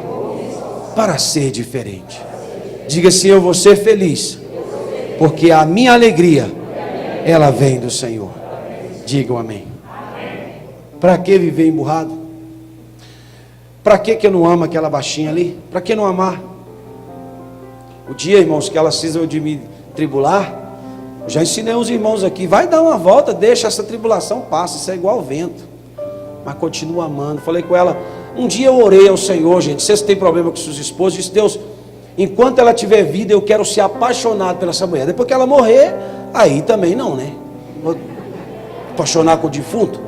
para ser diferente. Diga assim: eu vou ser feliz, porque a minha alegria, ela vem do Senhor. Digam amém. Para que viver emburrado? Para que eu não amo aquela baixinha ali? Para que não amar? O dia, irmãos, que elas precisam de me tribular, eu já ensinei os irmãos aqui, vai dar uma volta, deixa essa tribulação, passa, isso é igual ao vento, mas continua amando. Falei com ela, um dia eu orei ao Senhor, gente, se você tem problema com suas esposas, disse: Deus, enquanto ela tiver vida, eu quero ser apaixonado pela essa mulher. Depois que ela morrer, aí também não, né? Vou apaixonar com o defunto.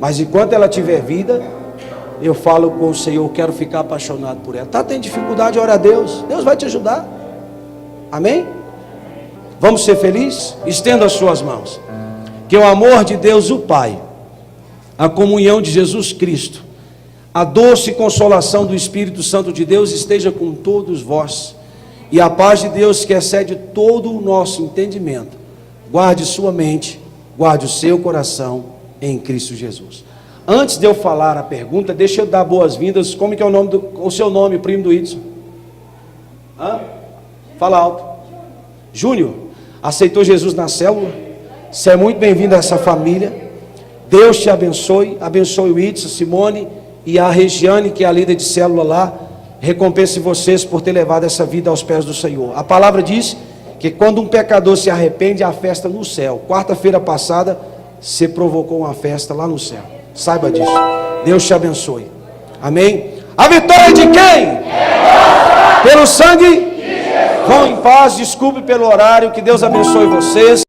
Mas enquanto ela tiver vida, eu falo com o Senhor, eu quero ficar apaixonado por ela. Tá, tem dificuldade, ora a Deus, Deus vai te ajudar. Amém? Vamos ser felizes? Estenda as suas mãos. Que o amor de Deus o Pai, a comunhão de Jesus Cristo, a doce consolação do Espírito Santo de Deus esteja com todos vós, e a paz de Deus, que excede todo o nosso entendimento, guarde sua mente, guarde o seu coração em Cristo Jesus. Antes de eu falar a pergunta, deixa eu dar boas-vindas. Como que é o seu nome, primo do Idson? Fala alto. Júnior, aceitou Jesus na célula? Você é muito bem-vindo a essa família. Deus te abençoe, abençoe o Idson, Simone e a Regiane, que é a líder de célula lá. Recompense vocês por ter levado essa vida aos pés do Senhor. A palavra diz que quando um pecador se arrepende, há festa no céu. Quarta-feira passada, você provocou uma festa lá no céu. Saiba disso. Deus te abençoe. Amém? A vitória de quem? Pelo sangue? Vão em paz, desculpe pelo horário. Que Deus abençoe vocês.